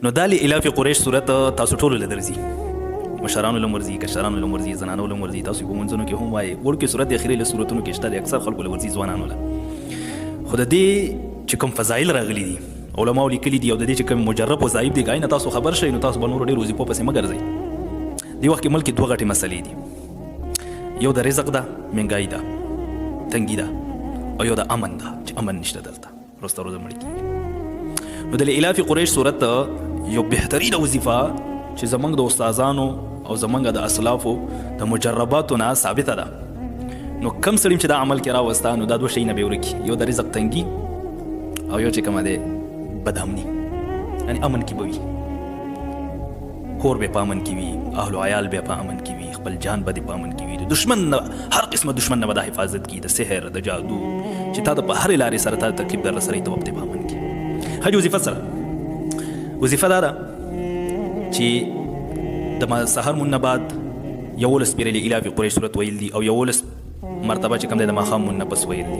نو دا لإلاف قریش صورت تاسو ټولو له درځي، مشرانو له مرځي، کشرانو له مرځي، زنانو له مرځي، تاسو په منځونو کې هم وایي وړکې صورت د اخري له صورتونو کې شته، اکثر خلکو له ورځي ځوانانو له. خو د دې چې کوم فضایل راغلي دي علماو لیکلي دي او د دې چې کوم مجرب وظایف دي ګاینه تاسو خبر شئ نو تاسو به نورو ډېرو وظیفو پسې مه ګرځئ. دې وخت کې ملک کې دوه غټې مسلې دي، یو د رزق ده، مهنګایي ده، تنګي ده، او یو د امن ده چې امن نشته دلته، روسته روزه مړ کېږي. نو د لإلاف قریش صورت یو بهترینه وظیفه چې زمونږ د استادانو او زمونږ د اسلافو د مجرباتو نه ثابته ده. نو کم سړی چې دا عمل کې راوسته نو دا دوه شیونه به ورکي، یو د رزق تنګي او یو چې کومه ده بدامني، یعنی امن کې به وي، کور به په امن کې وي، اهل و عیال به په امن کې وي، خپل جان به په امن کې وي، د دشمن نه هر قسمه دشمن نه به د حفاظت کی، د سحر، د جادو چې تا د په هرې لارې سره تا تکلیف در رسوي ته به په امن کې. حج وظیفه سره وظیفه دا ده چې د سحر مون نه بعد 11 پیرې لإلاف قریش صورت ویل دي او 11 مرتبه چې کوم دی د ماښام مون نه پس ویل دي.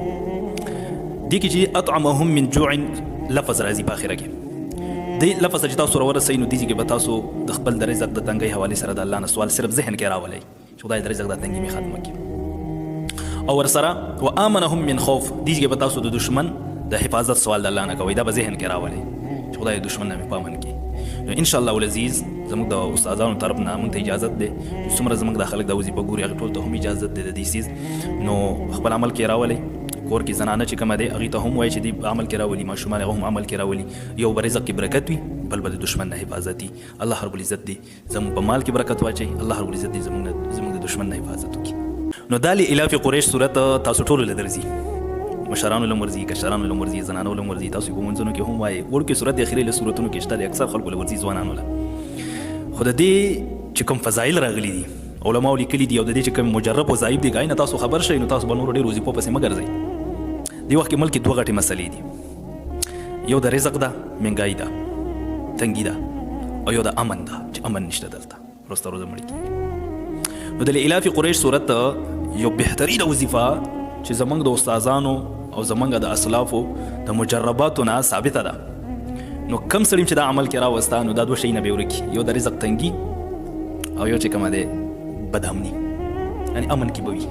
دې کې چې اطعمهم من جوع لفظ راځي په اخره کې، دې لفظ چې تاسو راورسئ نو دې کې به تاسو د خپل د رزق د تنګۍ حوالې سره د الله نه سوال صرف ذهن کې راولئ چې خدای د رزق د تنګۍ مې ختمه کړي، او ورسره وآمنهم من خوف دې کې به تاسو د دشمن د حفاظت سوال د الله نه کوئ، دا به ذهن کې راولئ چې خدای د دشمن نه مې په امن کړي. نو ان شاء الله العزیز زموږ د استادانو طرف نه موږ ته اجازه ده څومره زموږ د خلک د وظیفه ګوري هغه ټول ته هم اجازه ده د دې سیز نو خپل عمل کې راولئ. کور کې زنانه چې کومه ده هغې ته هم وایي چې دې عمل کې راولي، ماشومان هغه هم عمل کې راولي، یو به رزق کې برکت وي، بل به د دشمن نه حفاظت وي. الله رب العزت دې زموږ په مال کې برکت واچوي، الله رب العزت دې زموږ د دشمن نه حفاظت وکړي. نو دا لإلاف قریش صورت تاسو ټولو له درځي، مشرانو له مرځي، کشرانو له مرځي، زنانو له مرځي، تاسو په منځونو کې هم وایي وړکې صورت د اخري له صورتونو کې شته، اکثر خلکو له ورځي ځوانانو له. خو د دې چې کوم فضایل راغلي دي علماو لیکلي دي او د دې چې کوم مجرب وظایف دي ګاینه تاسو خبر شئ نو تاسو به نورو ډېرو وظیفو پسې مه ګرځئ. دې وخت کې ملک کې دوه غټې مسلې دي، یو د رزق ده، مهنګایي ده، تنګي ده، او یو د امن ده چې امن نشته دلته، روسته روزه مړ کېږي. نو د لإلاف قریش صورت یو بهترینه وظیفه چې زمونږ د استادانو او زمونږ د اسلافو د مجرباتو نه ثابته ده. نو کم سړی چې دا عمل کې راوسته نو دا دوه شیونه به ورکي، یو د رزق تنګي او یو چې کومه ده بدامني، یعنی امن کې به وي،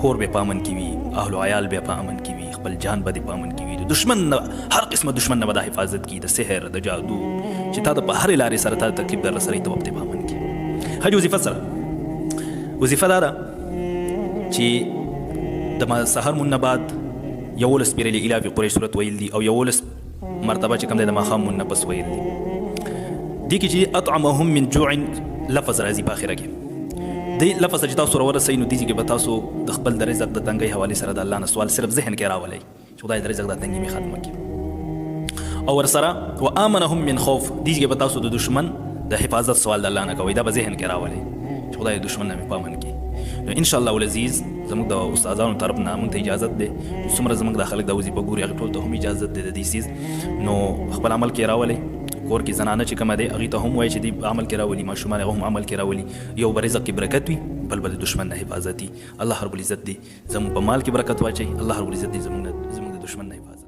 کور به په امن کې وي، اهل و عیال به په امن کې وي، خپل جان به په امن کې وي، د دشمن نه هر قسمه دشمن نه به د حفاظت کی، د سحر، د جادو چې تا د په هرې لارې سره تا تکلیف در رسوي ته به په امن کې. حج وظیفه سره وظیفه دا ده چې د سحر مون نه بعد 11 پیرې لإلاف قریش صورت ویل دي او 11 مرتبه چې کوم دی د ماښام مون نه پس ویل دي. دې کې چې اطعمهم من جوع لفظ راځي په اخره کې، دې لفظ چې تاسو راورسئ نو دې کې به تاسو د خپل د رزق د تنګۍ حوالې سره د الله نه سوال صرف ذهن کې راولئ چې خدای د رزق د تنګۍ مې ختمه کړي، او ورسره وآمنهم من خوف دې کې به تاسو د دشمن د حفاظت سوال د الله نه کوئ، دا به ذهن کې راولئ چې خدای د دشمن نه مې په امن کړي. نو ان شاء الله العزیز زموږ د استادانو طرف نه موږ ته اجازه ده څومره زموږ د خلک د وظیفه ګوري هغه ټول ته هم اجازه ده د دې سیز نو خپل عمل کې راولئ. کور کې زنانه چې کومه ده هغې ته هم وایي چې دې عمل کې راولي، ماشومان هغه هم عمل کې راولي، یو به رزق کې برکت وي، بل به د دشمن نه حفاظت وي. الله رب العزت دې زموږ په مال کې برکت واچوي، الله رب العزت دې زموږ د دشمن نه حفاظت